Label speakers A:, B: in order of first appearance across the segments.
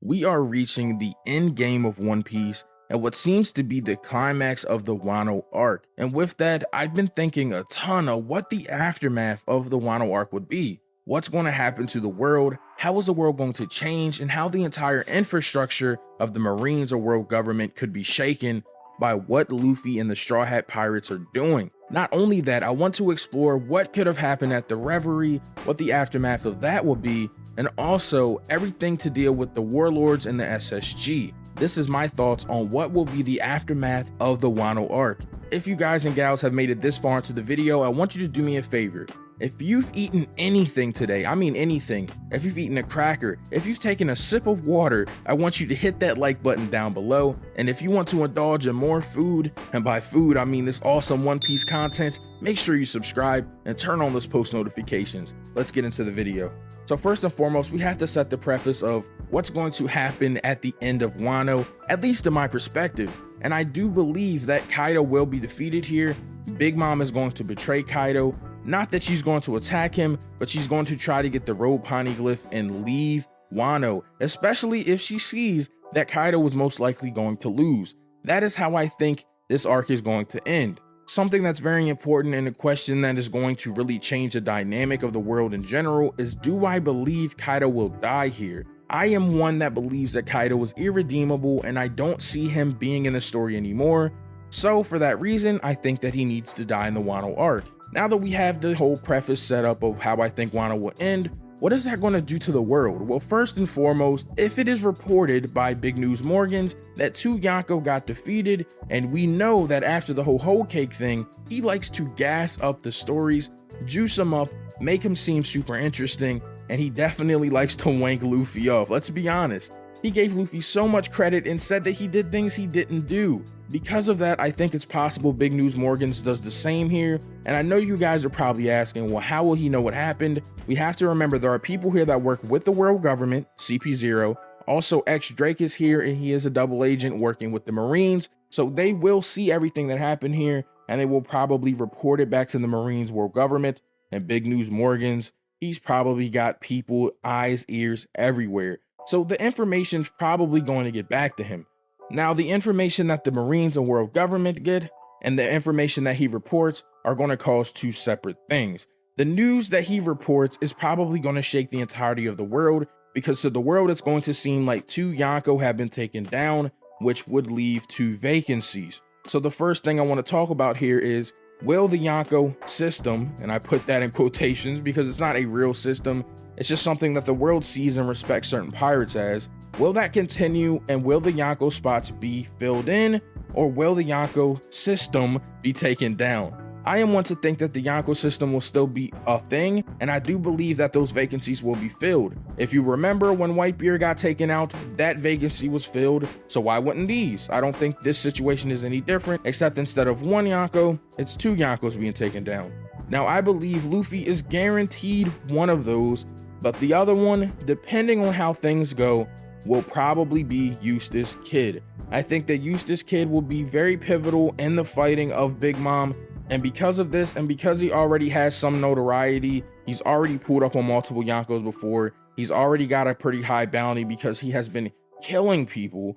A: we are reaching the end game of One Piece and what seems to be the climax of the Wano arc. And with that, I've been thinking a ton of what the aftermath of the Wano arc would be. What's going to happen to the world? How is the world going to change? And how the entire infrastructure of the Marines or world government could be shaken by what Luffy and the Straw Hat Pirates are doing. Not only that, I want to explore what could have happened at the Reverie, what the aftermath of that will be, and also everything to deal with the Warlords and the SSG. This is my thoughts on what will be the aftermath of the Wano arc. If you guys and gals have made it this far into the video, I want you to do me a favor. If you've eaten anything today, I mean anything, if you've eaten a cracker, if you've taken a sip of water, I want you to hit that like button down below. And if you want to indulge in more food, and by food I mean this awesome One Piece content, make sure you subscribe and turn on those post notifications. Let's get into the video. So first and foremost, we have to set the preface of what's going to happen at the end of Wano, at least in my perspective. And I do believe that Kaido will be defeated here. Big Mom is going to betray Kaido. Not that she's going to attack him, but she's going to try to get the road poneglyph and leave Wano, especially if she sees that Kaido was most likely going to lose. That is how I think this arc is going to end. Something that's very important and a question that is going to really change the dynamic of the world in general is, do I believe Kaido will die here? I am one that believes that Kaido is irredeemable and I don't see him being in the story anymore. So for that reason, I think that he needs to die in the Wano arc. Now that we have the whole preface set up of how I think Wano will end, what is that going to do to the world? Well, first and foremost, if it is reported by Big News Morgans that 2 Yonko got defeated, and we know that after the whole cake thing, he likes to gas up the stories, juice them up, make him seem super interesting, and he definitely likes to wank Luffy off. Let's be honest. He gave Luffy so much credit and said that he did things he didn't do. Because of that, I think it's possible Big News Morgans does the same here. And I know you guys are probably asking, well, how will he know what happened? We have to remember there are people here that work with the world government, CP0. Also, X Drake is here and he is a double agent working with the Marines. So they will see everything that happened here and they will probably report it back to the Marines world government. And Big News Morgans, he's probably got people, eyes, ears everywhere. So the information's probably going to get back to him. Now, the information that the Marines and world government get and the information that he reports are going to cause 2 separate things. The news that he reports is probably going to shake the entirety of the world, because to the world it's going to seem like 2 Yonko have been taken down, which would leave 2 vacancies. So the first thing I want to talk about here is, will the Yonko system, and I put that in quotations because it's not a real system, it's just something that the world sees and respects certain pirates as, will that continue, and will the Yonko spots be filled in, or will the Yonko system be taken down? I am one to think that the Yonko system will still be a thing, and I do believe that those vacancies will be filled. If you remember when Whitebeard got taken out, that vacancy was filled, so why wouldn't these? I don't think this situation is any different, except instead of 1 Yonko, it's 2 Yonkos being taken down. Now, I believe Luffy is guaranteed one of those, but the other one, depending on how things go, will probably be Eustace Kid. I think that Eustace Kid will be very pivotal in the fighting of Big Mom, and because of this, and because he already has some notoriety, he's already pulled up on multiple Yonkos before, he's already got a pretty high bounty because he has been killing people.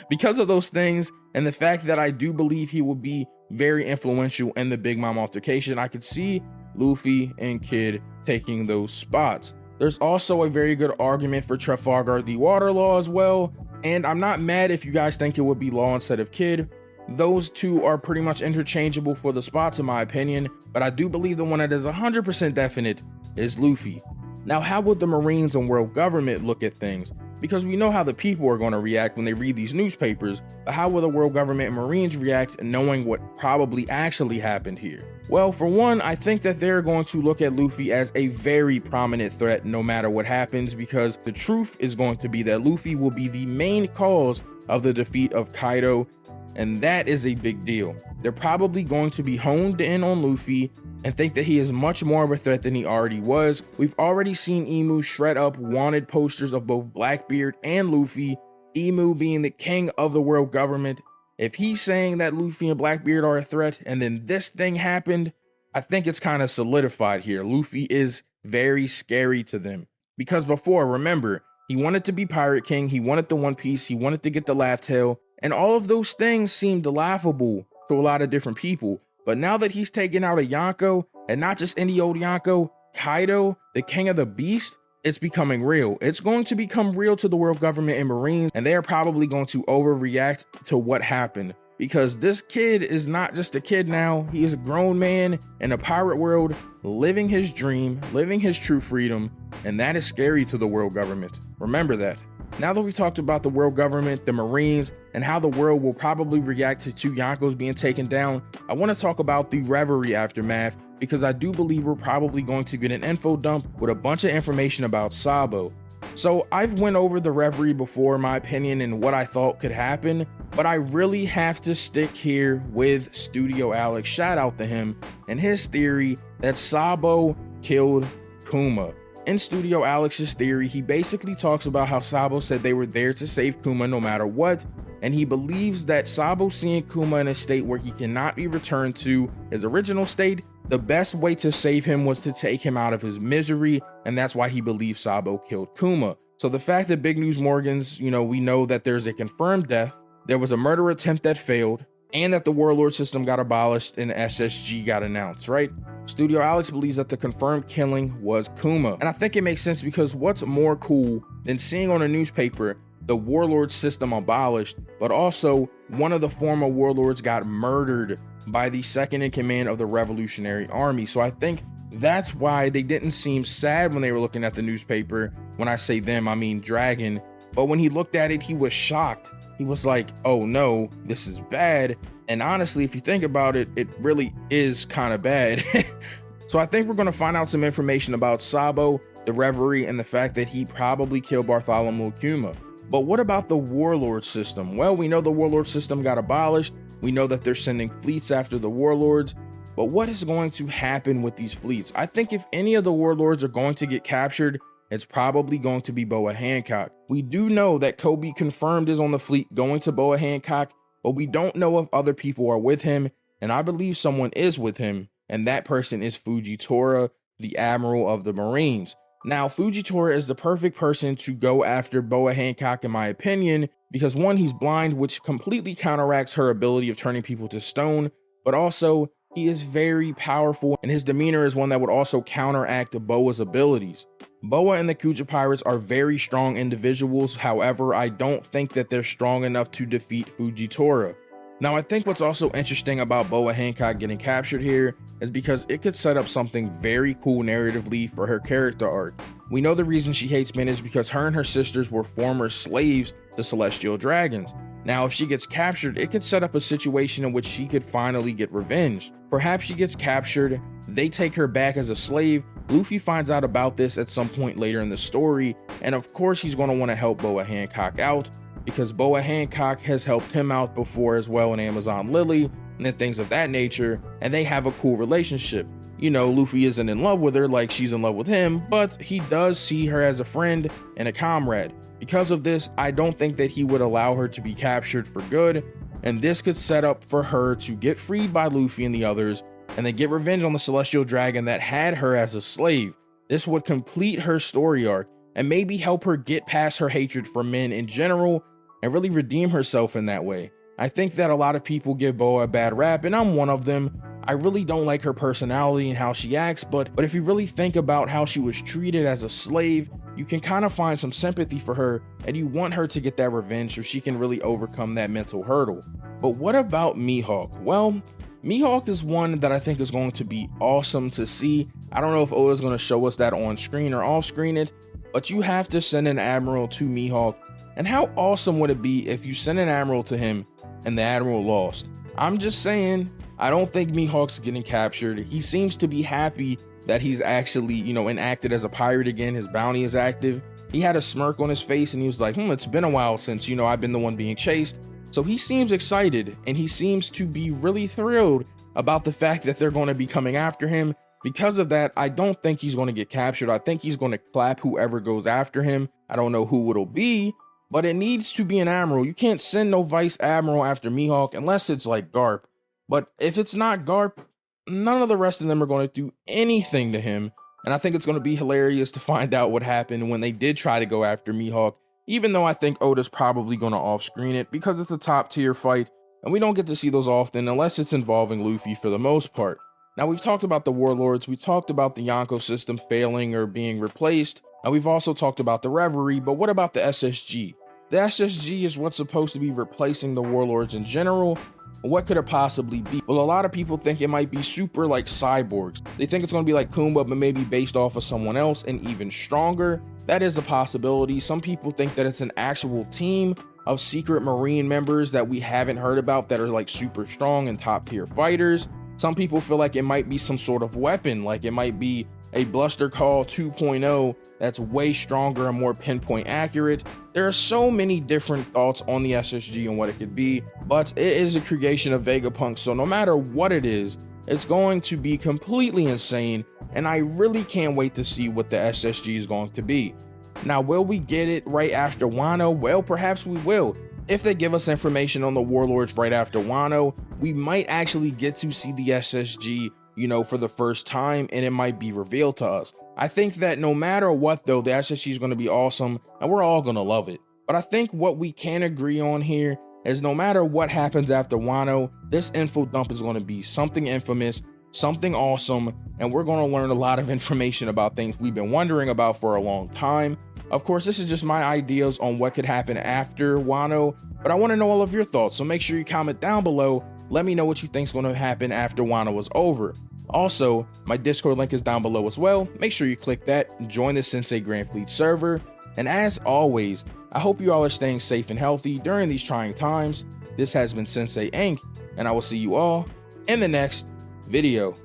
A: Because of those things, and the fact that I do believe he will be very influential in the Big Mom altercation, I could see Luffy and Kid taking those spots. There's also a very good argument for Trafalgar the Water Law as well, and I'm not mad if you guys think it would be Law instead of Kid. Those 2 are pretty much interchangeable for the spots in my opinion, but I do believe the one that is 100% definite is Luffy. Now, how would the Marines and world government look at things? Because we know how the people are going to react when they read these newspapers, but how will the world government and Marines react knowing what probably actually happened here? Well, for one, I think that they're going to look at Luffy as a very prominent threat no matter what happens, because the truth is going to be that Luffy will be the main cause of the defeat of Kaido, and that is a big deal. They're probably going to be honed in on Luffy and think that he is much more of a threat than he already was. We've already seen Emu shred up wanted posters of both Blackbeard and Luffy, Emu being the king of the world government. If he's saying that Luffy and Blackbeard are a threat and then this thing happened, I think it's kind of solidified here. Luffy is very scary to them. Because before, remember, He wanted to be Pirate King, he wanted the One Piece, he wanted to get the Laugh Tale, and all of those things seemed laughable to a lot of different people. But now that he's taken out a Yonko, and not just any old Yonko, Kaido, the King of the Beast, it's becoming real. It's going to become real to the world government and Marines, and they are probably going to overreact to what happened. Because this kid is not just a kid now, he is a grown man in a pirate world, living his dream, living his true freedom, and that is scary to the world government. Remember that. Now that we talked about the world government, the Marines, and how the world will probably react to two Yonkos being taken down, I want to talk about the Reverie Aftermath, because I do believe we're probably going to get an info dump with a bunch of information about Sabo. So I've went over the Reverie before, my opinion and what I thought could happen, but I really have to stick here with Studio Alex, shout out to him, and his theory that Sabo killed Kuma. In Studio Alex's theory, he basically talks about how Sabo said they were there to save Kuma no matter what, and he believes that Sabo seeing Kuma in a state where he cannot be returned to his original state, the best way to save him was to take him out of his misery, and that's why he believes Sabo killed Kuma. So the fact that Big News Morgans, we know that there's a confirmed death, there was a murder attempt that failed, and that the Warlord System got abolished and SSG got announced, right? Studio Alex believes that the confirmed killing was Kuma. And I think it makes sense because what's more cool than seeing on a newspaper the Warlord System abolished, but also one of the former warlords got murdered by the second in command of the Revolutionary Army. So I think that's why they didn't seem sad when they were looking at the newspaper. When I say them, I mean Dragon. But when he looked at it, he was shocked. He was like, oh no, this is bad. And honestly, if you think about it, it really is kind of bad. So I think we're going to find out some information about Sabo, the Reverie, and the fact that he probably killed Bartholomew Kuma. But what about the Warlord System? Well, we know the Warlord System got abolished. We know that they're sending fleets after the warlords. But what is going to happen with these fleets? I think if any of the warlords are going to get captured, it's probably going to be Boa Hancock. We do know that Kobe confirmed is on the fleet going to Boa Hancock, but we don't know if other people are with him, and I believe someone is with him, and that person is Fujitora, the Admiral of the Marines. Now, Fujitora is the perfect person to go after Boa Hancock, in my opinion, because one, he's blind, which completely counteracts her ability of turning people to stone, but also he is very powerful, and his demeanor is one that would also counteract Boa's abilities. Boa and the Kuja Pirates are very strong individuals. However, I don't think that they're strong enough to defeat Fujitora. Now, I think what's also interesting about Boa Hancock getting captured here is because it could set up something very cool narratively for her character arc. We know the reason she hates men is because her and her sisters were former slaves to celestial dragons. Now, if she gets captured, it could set up a situation in which she could finally get revenge. Perhaps she gets captured, they take her back as a slave, Luffy finds out about this at some point later in the story, and of course he's going to want to help Boa Hancock out, because Boa Hancock has helped him out before as well in Amazon Lily and things of that nature, and they have a cool relationship. Luffy isn't in love with her like she's in love with him, but he does see her as a friend and a comrade. Because of this, I don't think that he would allow her to be captured for good, and this could set up for her to get freed by Luffy and the others, and then get revenge on the celestial dragon that had her as a slave. This would complete her story arc, and maybe help her get past her hatred for men in general, and really redeem herself in that way. I think that a lot of people give Boa a bad rap, and I'm one of them. I really don't like her personality and how she acts, but if you really think about how she was treated as a slave, you can kind of find some sympathy for her, and you want her to get that revenge so she can really overcome that mental hurdle. But what about Mihawk? Well, Mihawk is one that I think is going to be awesome to see. I don't know if Oda's going to show us that on screen or off screen it, but you have to send an admiral to Mihawk. And how awesome would it be if you send an admiral to him and the admiral lost? I'm just saying, I don't think Mihawk's getting captured. He seems to be happy that he's actually, enacted as a pirate again. His bounty is active. He had a smirk on his face and he was like, it's been a while since, I've been the one being chased. So he seems excited, and he seems to be really thrilled about the fact that they're going to be coming after him. Because of that, I don't think he's going to get captured. I think he's going to clap whoever goes after him. I don't know who it'll be, but it needs to be an admiral. You can't send no vice admiral after Mihawk unless it's like Garp. But if it's not Garp, none of the rest of them are going to do anything to him. And I think it's going to be hilarious to find out what happened when they did try to go after Mihawk, even though I think Oda's probably going to off-screen it because it's a top tier fight, and we don't get to see those often unless it's involving Luffy for the most part. Now, we've talked about the Warlords, we talked about the Yonko system failing or being replaced, and we've also talked about the Reverie, but what about the SSG? The SSG is what's supposed to be replacing the Warlords in general. What could it possibly be? Well, a lot of people think it might be super like cyborgs. They think it's going to be like Kumba, but maybe based off of someone else and even stronger. That is a possibility. Some people think that it's an actual team of secret Marine members that we haven't heard about that are like super strong and top tier fighters. Some people feel like it might be some sort of weapon, like it might be a Bluster Call 2.0 that's way stronger and more pinpoint accurate. There are so many different thoughts on the SSG and what it could be, but it is a creation of Vegapunk, so no matter what it is, it's going to be completely insane, and I really can't wait to see what the SSG is going to be. Now, will we get it right after Wano? Well, perhaps we will. If they give us information on the Warlords right after Wano, we might actually get to see the SSG, for the first time, and it might be revealed to us. I think that no matter what though, the SSG is going to be awesome, and we're all going to love it. But I think what we can agree on here is no matter what happens after Wano, this info dump is going to be something infamous, something awesome, and we're going to learn a lot of information about things we've been wondering about for a long time. Of course, this is just my ideas on what could happen after Wano, but I want to know all of your thoughts, so make sure you comment down below. Let me know what you think is going to happen after Wano is over. Also, my Discord link is down below as well. Make sure you click that and join the Synsei Grand Fleet server. And as always, I hope you all are staying safe and healthy during these trying times. This has been Synsei Inc., and I will see you all in the next video.